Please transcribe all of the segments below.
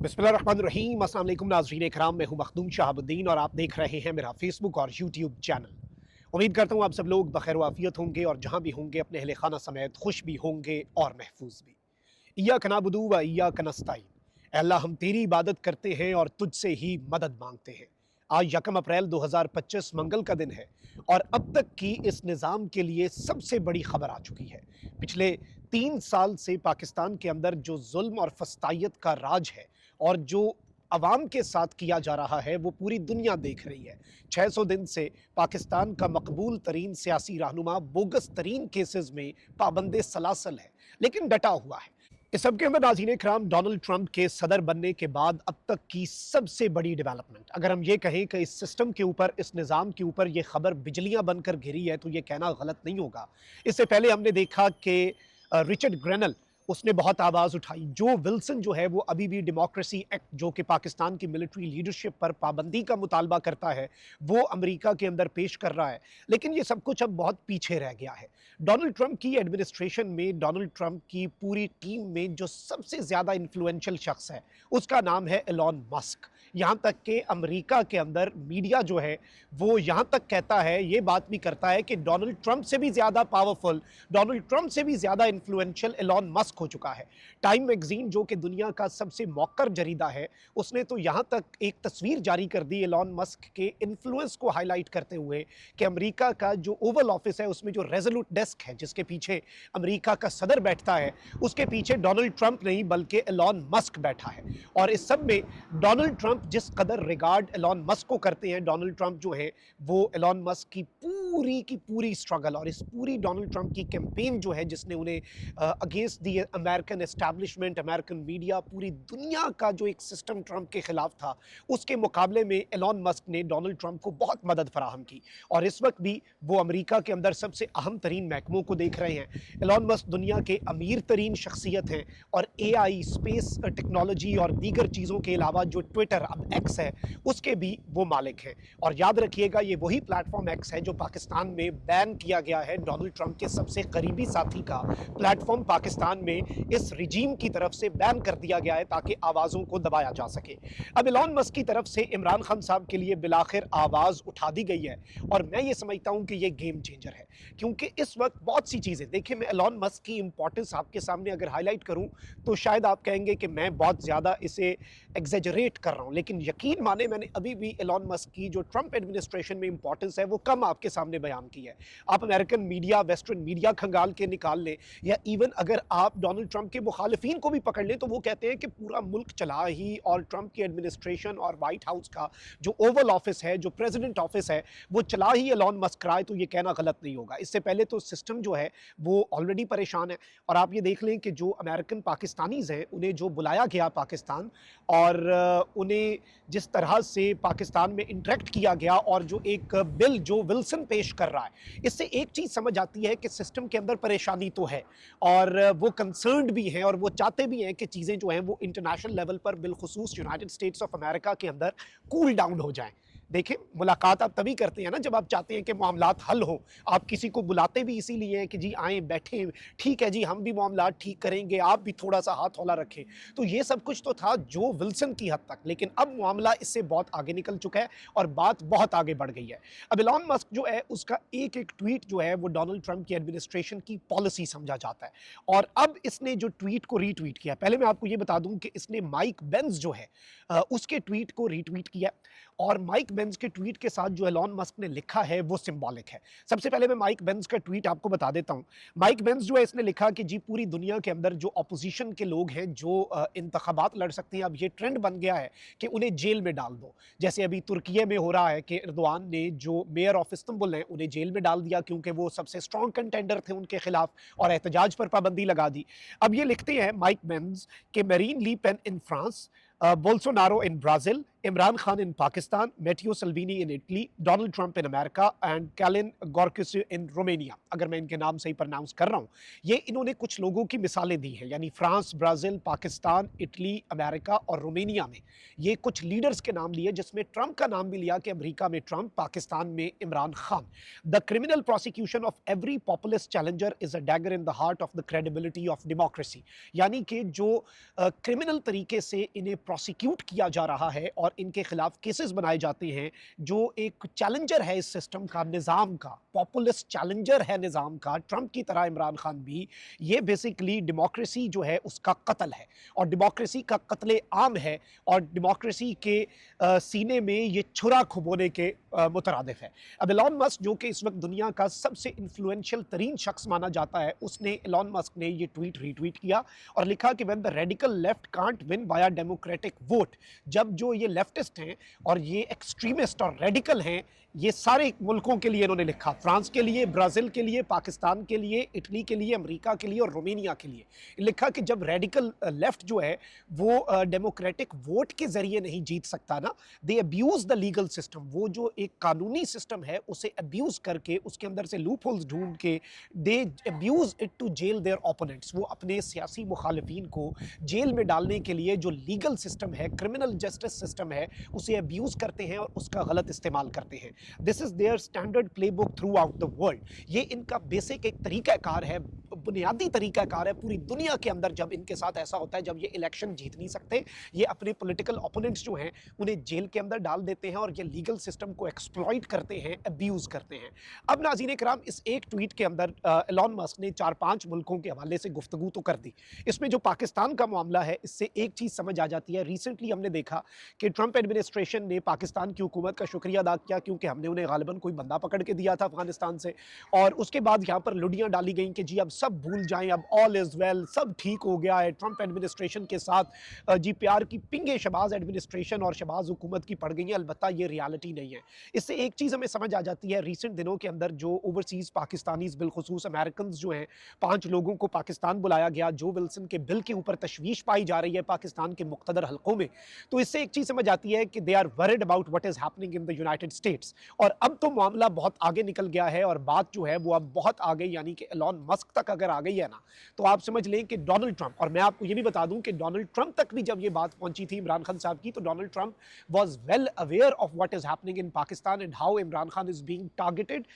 बिस्मिल्लाहिर्रहमानिर्रहीम। अस्सलाम वालेकुम नाज़रीन इकराम, मैं हूं मखदूम शहाबुद्दीन और आप देख रहे हैं मेरा फेसबुक और यूट्यूब चैनल। उम्मीद करता हूं आप सब लोग बखैर वाफियत होंगे और जहां भी होंगे अपने अहले खाना समेत खुश भी होंगे और महफूज भी। इय्याक नअबुदु व इय्याक नस्तईन। ऐ अल्लाह, हम तेरी इबादत करते हैं और तुझसे ही मदद मांगते हैं। आज 1 अप्रैल 2025 मंगल का दिन है और अब तक की इस निज़ाम के लिए सबसे बड़ी खबर आ चुकी है। पिछले 3 साल से पाकिस्तान के अंदर जो जुल्म और फस्तायत का राज है और जो अवाम के साथ किया जा रहा है वो पूरी दुनिया देख रही है। 600 दिन से पाकिस्तान का मकबूल तरीन सियासी रहनुमा बोगस तरीन केसेस में पाबंदे सलासल है, लेकिन डटा हुआ है। इस सब के अंदर नाज़रीन इकराम, डोनाल्ड ट्रंप के सदर बनने के बाद अब तक की सबसे बड़ी डेवलपमेंट, अगर हम ये कहें कि इस सिस्टम के ऊपर, इस निज़ाम के ऊपर ये खबर बिजलियां बनकर गिरी है तो ये कहना गलत नहीं होगा। इससे पहले हमने देखा कि रिचर्ड ग्रेनल, उसने बहुत आवाज़ उठाई। जो विल्सन जो है वो अभी भी डेमोक्रेसी एक्ट, जो कि पाकिस्तान की मिलिट्री लीडरशिप पर पाबंदी का मुतालबा करता है, वो अमेरिका के अंदर पेश कर रहा है। लेकिन ये सब कुछ अब बहुत पीछे रह गया है। डोनाल्ड ट्रंप की एडमिनिस्ट्रेशन में, डोनाल्ड ट्रंप की पूरी टीम में जो सबसे ज़्यादा इन्फ्लुएंशियल शख्स है उसका नाम है एलॉन मस्क। यहाँ तक कि अमेरिका के अंदर मीडिया जो है वो यहाँ तक कहता है, ये बात भी करता है कि डोनाल्ड ट्रंप से भी ज़्यादा पावरफुल, डोनाल्ड ट्रंप से भी ज़्यादा इन्फ्लुएंशियल एलॉन मस्क हो चुका है। टाइम मैगजीन, जो कि दुनिया का सबसे मौकर जरीदा है, उसने तो यहाँ तक एक तस्वीर जारी कर दी एलॉन मस्क के इन्फ्लुएंस को हाईलाइट करते हुए कि अमेरिका का जो ओवल ऑफिस है उसमें जो रेजोल्यूट डेस्क है जिसके पीछे अमेरिका का सदर बैठता है, उसके पीछे डोनाल्ड ट्रंप नहीं बल्कि एलॉन मस्क बैठा है। और इस सब में डोनाल्ड ट्रंप जिस कदर रिगार्ड एलॉन मस्क को करते हैं, डोनाल्ड ट्रंप जो है वो एलॉन मस्क की पूरी स्ट्रगल और इस पूरी डोनाल्ड ट्रंप की कैंपेन जो है जिसने उन्हें against the American establishment, American media, पूरी दुनिया का जो एक सिस्टम ट्रंप के खिलाफ था, उसके मुकाबले में एलॉन मस्क ने डोनाल्ड ट्रंप को बहुत मदद फराहम की। और इस वक्त भी वो अमेरिका के अंदर सबसे अहम तरीन महकमों को देख रहे हैं। एलॉन मस्क दुनिया के अमीर तरीन शख्सियत हैं और एआई, स्पेस टेक्नोलॉजी और दीगर चीज़ों के अलावा जो ट्विटर अब एक्स है उसके भी वो मालिक हैं। और याद रखिएगा, ये वही प्लेटफॉर्म एक्स है जो पाकिस्तान में बैन किया गया है डोनाल्ड ट्रंप के सबसे करीबी साथी का प्लेटफॉर्म पाकिस्तान में इस रिजीम की तरफ से बैन कर दिया गया है ताकि आवाज़ों को दबाया जा सके। अब एलॉन मस्क की तरफ से इमरान खान साहब के लिए बिलाखिर आवाज़ उठा दी गई है और मैं ये समझता हूँ कि ये गेम चेंजर है, क्योंकि इस वक्त बहुत सी चीज़ें देखिए, मैं एलॉन मस्क की इंपॉर्टेंस आपके सामने अगर हाईलाइट करूँ तो शायद आप कहेंगे कि मैं बहुत ज़्यादा इसे एग्जेजरेट कर रहा हूँ, लेकिन यकीन माने मैंने अभी भी एलॉन मस्क की जो ट्रंप एडमिनिस्ट्रेशन में इंपॉर्टेंस है वो कम आपके सामने बयान की है। आप अमेरिकन मीडिया, वेस्टर्न मीडिया खंगाल के निकाल लें, या इवन अगर आप डोनाल्ड ट्रंप के मुखालिफिन को भी पकड़ लें तो वो कहते हैं कि पूरा मुल्क चला ही, और ट्रंप की एडमिनिस्ट्रेशन और वाइट हाउस का जो ओवल ऑफिस है, जो प्रेसिडेंट ऑफिस है, वो चला ही एलॉन मस्क रहा है। तो ये कहना गलत नहीं होगा। इससे पहले तो सिस्टम जो है वो ऑलरेडी परेशान है। और आप ये देख लें कि जो अमेरिकन पाकिस्तानीज़ हैं उन्हें जो बुलाया गया पाकिस्तान और उन्हें जिस तरह से पाकिस्तान में इंटरेक्ट किया गया और जो एक बिल जो विल्सन पेश कर रहा है, इससे एक चीज़ समझ आती है कि सिस्टम के अंदर परेशानी तो है और वो कंसर्न्ड भी हैं और वो चाहते भी हैं कि चीज़ें जो हैं वो इंटरनेशनल लेवल पर, बिलखुसूस यूनाइटेड स्टेट्स ऑफ अमेरिका के अंदर कूल डाउन हो जाएं। देखिए, मुलाकात आप तभी करते हैं ना जब आप चाहते हैं कि मामलात हल हो। आप किसी को बुलाते भी इसीलिए हैं कि जी आएँ, बैठें, ठीक है जी, हम भी मामलात ठीक करेंगे, आप भी थोड़ा सा हाथ हौला रखें। तो ये सब कुछ तो था जो विल्सन की हद तक, लेकिन अब मामला इससे बहुत आगे निकल चुका है और बात बहुत आगे बढ़ गई है। अब एलॉन मस्क जो है उसका एक एक ट्वीट जो है वो डोनाल्ड ट्रंप की एडमिनिस्ट्रेशन की पॉलिसी समझा जाता है। और अब इसने जो ट्वीट को रीट्वीट किया, पहले मैं आपको ये बता दूं कि इसने माइक बेंस जो है उसके ट्वीट को रीट्वीट किया, और माइक बेंस के ट्वीट के साथ जो एलॉन मस्क ने लिखा है वो सिंबॉलिक है। सबसे पहले मैं माइक बेंस का ट्वीट आपको बता देता हूं। माइक बेंस जो है, इसने लिखा कि जी पूरी दुनिया के अंदर जो अपोजिशन के लोग हैं जो इंतखाबात लड़ सकते हैं, अब ये ट्रेंड बन गया है कि उन्हें जेल में डाल दो। जैसे अभी तुर्की में हो रहा है कि एर्दोआन ने जो मेयर ऑफ इस्तांबुल हैं उन्हें जेल में डाल दिया क्योंकि वो सबसे स्ट्रॉन्ग कंटेंडर थे उनके खिलाफ, और एहतजाज पर पाबंदी लगा दी। अब ये लिखते हैं माइक बेंस कि Marine Le Pen in France, Bolsonaro in Brazil, Imran Khan in Pakistan, Matteo Salvini in Italy, Donald Trump in America and Kalin Gorkisü in Romania। अगर मैं इनके नाम सही प्रोनाउंस कर रहा हूँ, ये इन्होंने कुछ लोगों की मिसालें दी हैं, यानी France, Brazil, Pakistan, Italy, America और रोमेनिया में ये कुछ लीडर्स के नाम लिए, जिसमें ट्रंप का नाम भी लिया कि अमेरिका में ट्रंप, पाकिस्तान में Imran Khan. The criminal prosecution of every populist challenger is a dagger in the heart of the credibility of democracy. यानी कि जो क्रिमिनल तरीके से इन्हें प्रोसिक्यूट किया जा रहा है और इनके खिलाफ केसेस बनाए जाते हैं, जो एक चैलेंजर है इस सिस्टम का, निज़ाम का, पॉपुलिस्ट चैलेंजर है निज़ाम का, ट्रंप की तरह इमरान खान भी, ये बेसिकली डेमोक्रेसी जो है उसका कत्ल है और डेमोक्रेसी का कत्ले आम है और डेमोक्रेसी के सीने में ये छुरा खुबोने के मुतरादिफ है। अब एलॉन मस्क, जो कि इस वक्त दुनिया का सबसे इन्फ्लुएंशियल तरीन शख्स माना जाता है, उसने, एलॉन मस्क ने ये ट्वीट रीट्वीट किया और लिखा कि when the radical left can't win via democratic vote, जब जो ये लेफ्टिस्ट हैं और ये एक्सट्रीमिस्ट और रेडिकल हैं, ये सारे मुल्कों के लिए इन्होंने लिखा, फ्रांस के लिए, ब्राज़ील के लिए, पाकिस्तान के लिए, इटली के लिए, अमेरिका के लिए और रोमेनिया के लिए लिखा कि जब रेडिकल लेफ्ट जो है वो डेमोक्रेटिक वोट के ज़रिए नहीं जीत सकता ना, दे अब्यूज़ द लीगल सिस्टम, वो जो एक कानूनी सिस्टम है उसे अब्यूज़ करके, उसके अंदर से लूप होल्स ढूंढ के, they abuse it to jail their opponents, वो अपने सियासी मुखालिफिन को जेल में डालने के लिए जो लीगल सिस्टम है, क्रिमिनल जस्टिस सिस्टम है, उसे अब्यूज़ करते हैं और उसका गलत इस्तेमाल करते हैं। This is their standard playbook through out the world. ये इनका बेसिक एक तरीक़ाकार है, बुनियादी तरीक़ाकार है पूरी दुनिया के अंदर। जब इनके साथ ऐसा होता है, जब ये इलेक्शन जीत नहीं सकते, ये अपने पॉलिटिकल ओपोनेंट्स जो हैं उन्हें जेल के अंदर डाल देते हैं और ये लीगल सिस्टम को एक्सप्लॉइट करते हैं, अब्यूज़ करते हैं। अब नाज़रीन किराम, इस एक ट्वीट के अंदर एलॉन मस्क ने 4-5 मुल्कों के हवाले से गुफ्तगू तो कर दी। इसमें जो पाकिस्तान का मामला है, इससे एक चीज़ समझ आ जाती है। रिसेंटली हमने देखा कि ट्रंप एडमिनिस्ट्रेशन ने पाकिस्तान की हुकूमत का शुक्रिया अदा किया, क्योंकि हमने उन्हें गालिबन कोई बंदा पकड़ के दिया था अफगानिस्तान से, और उसके बाद यहाँ पर लुड़ियाँ डाली गई कि जी अब सब भूल जाएं, अब ऑल इज़ वेल, सब ठीक हो गया है। ट्रंप एडमिनिस्ट्रेशन के साथ जी प्यार की पिंगे शहबाज एडमिनिस्ट्रेशन और शहबाज हुकूमत की पड़ गई हैं। अलबत्ता ये रियलिटी नहीं है। इससे एक चीज़ हमें समझ आ जाती है, रिसेंट दिनों के अंदर जो ओवरसीज़ पाकिस्तानीज़, बिलखुसूस अमेरिकन जो हैं, 5 लोगों को पाकिस्तान बुलाया गया। जो विल्सन के बिल के ऊपर तशवीश पाई जा रही है पाकिस्तान के मुख्तदर हलकों में, तो इससे एक चीज़ समझ आती है कि they are worried about what is happening in the United States. और अब तो मामला बहुत आगे निकल गया है और बात जो है वो अब बहुत आगे, यानी कि एलॉन मस्क तक अगर आ गई है ना, तो आप समझ लें कि डोनाल्ड ट्रंप, और मैं आपको ये भी बता दूं कि डोनाल्ड ट्रंप तक भी जब ये बात पहुंची थी इमरान खान साहब की, तो Donald Trump was well aware of what is happening in Pakistan and how Imran Khan is being targeted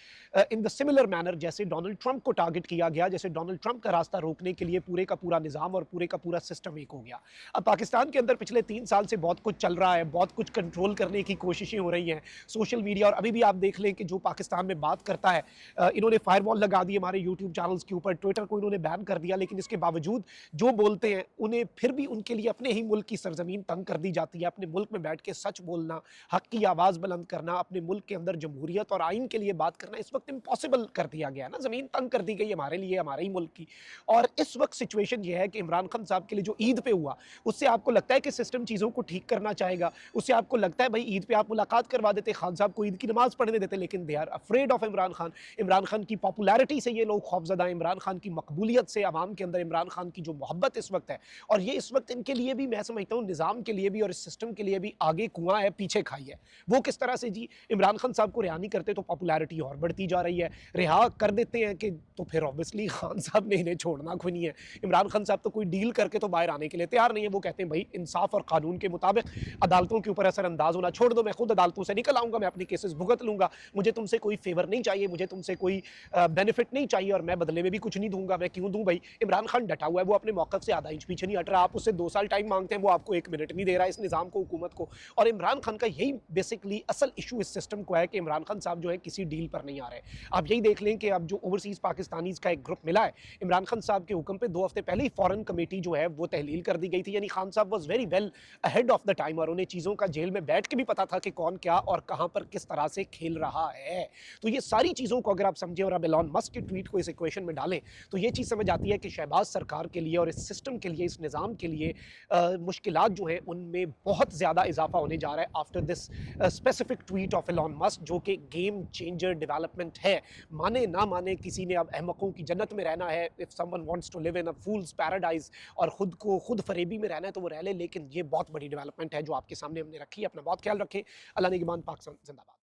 in the similar manner जैसे डोनाल्ड ट्रंप को टारगेट किया गया, जैसे डोनाल्ड ट्रंप का रास्ता रोकने के लिए पूरे का पूरा निज़ाम और पूरे का पूरा सिस्टम एक हो गया। अब पाकिस्तान के अंदर पिछले 3 साल से बहुत कुछ चल रहा है, बहुत कुछ कंट्रोल करने की कोशिशें हो रही हैं, सोशल मीडिया, और अभी भी आप देख लें कि जो पाकिस्तान में बात करता है, इन्होंने फायरवॉल लगा दी हमारे यूट्यूब चैनल्स के ऊपर, ट्विटर को इन्होंने बैन कर दिया, लेकिन इसके बावजूद जो बोलते हैं उन्हें फिर भी उनके लिए अपने ही मुल्क की सरजमीन तंग कर दी जाती है। अपने मुल्क में बैठ के सच बोलना, हक की आवाज़ बुलंद करना, अपने मुल्क के अंदर जमहूरियत और आइन के लिए बात करना इस वक्त इम्पॉसिबल कर दिया गया ना, ज़मीन तंग कर दी गई हमारे लिए, हमारे ही मुल्क की। और इस वक्त सिचुएशन ये है कि इमरान खान साहब के लिए जो ईद पे हुआ, उससे आपको लगता है कि सिस्टम चीज़ों को ठीक करना चाहेगा, उससे आपको लगता है भाई ईद पे आप मुलाकात करवा देते, खान साहब को ईद की नमाज़ पढ़ने देते, लेकिन they are afraid of Imran Khan. Imran Khan की पॉपुलैरिटी से ये लोग खौफज़दा हैं, इमरान खान की मकबूलियत से, आवाम के अंदर इमरान खान की जो मोहब्बत इस वक्त है, और ये इस वक्त इनके लिए भी, मैं समझता हूँ निज़ाम के लिए भी और इस सिस्टम के लिए भी आगे कुआं है, पीछे खाई है। वो किस तरह से जी, इमरान खान साहब को रिहा नहीं करते तो पॉपुलैरिटी और बढ़ती जा रही है, रिहा कर देते हैं कि तो फिर ऑब्वियसली खान साहब ने इन्हें छोड़ना कोई नहीं है। इमरान खान साहब तो कोई डील करके तो बाहर आने के लिए तैयार नहीं है। वो कहते हैं भाई इंसाफ और कानून के मुताबिक अदालतों के ऊपर असरअंदाज होना छोड़ दो, मैं खुद अदालतों से निकल आऊँगा, मैं अपने केसेस भुगत लूँगा, मुझे तुमसे कोई फेवर नहीं चाहिए, मुझे तुमसे कोई बेनिफिट नहीं चाहिए और मैं बदले में भी कुछ नहीं दूंगा। मैं क्यों दूं भाई? इमरान खान डटा हुआ है, वो अपने मौक़िफ़ से आधा इंच पीछे नहीं हट रहा। आप उससे 2 साल टाइम मांगते हैं, वो आपको 1 मिनट नहीं दे रहा है, इस निज़ाम को, हुकूमत को। और इमरान खान का यही बेसिकली असल इशू इस सिस्टम को है कि इमरान खान साहब जो है किसी डील पर नहीं आ रहे। आप यही देख लें कि अब जो ओवरसीज़ पाकिस्तानीज़ का एक ग्रुप मिला है, इमरान खान साहब के हुक्म पे 2 हफ्ते पहले ही फॉरेन कमेटी जो है वो तहलील कर दी गई थी। यानी खान साहब was very well ahead of the time और उन्हें चीज़ों का जेल में बैठ के भी पता था कि कौन क्या और कहाँ पर किस तरह से खेल रहा है। तो ये सारी चीज़ों को अगर आप समझें और आप एलॉन मस्क के ट्वीट को इस इक्वेशन में डालें, तो ये चीज़ समझ आती है कि शहबाज सरकार के लिए और इस सिस्टम के लिए, इस निज़ाम के लिए मुश्किलात जो हैं उनमें बहुत ज़्यादा इजाफा होने जा रहा है after this specific tweet of Elon Musk, जो कि गेम चेंजर डेवलपमेंट है। माने ना माने, किसी ने अब अहमकों की जन्नत में रहना है, if someone wants to live in a fool's paradise, और खुद को खुद फरेबी में रहना है तो वो रह ले, लेकिन ये बहुत बड़ी डेवलपमेंट है जो आपके सामने हमने रखी है। अपना बहुत ख्याल रखें। अल्लाह निगहबान। पाकिस्तान जिंदाबाद।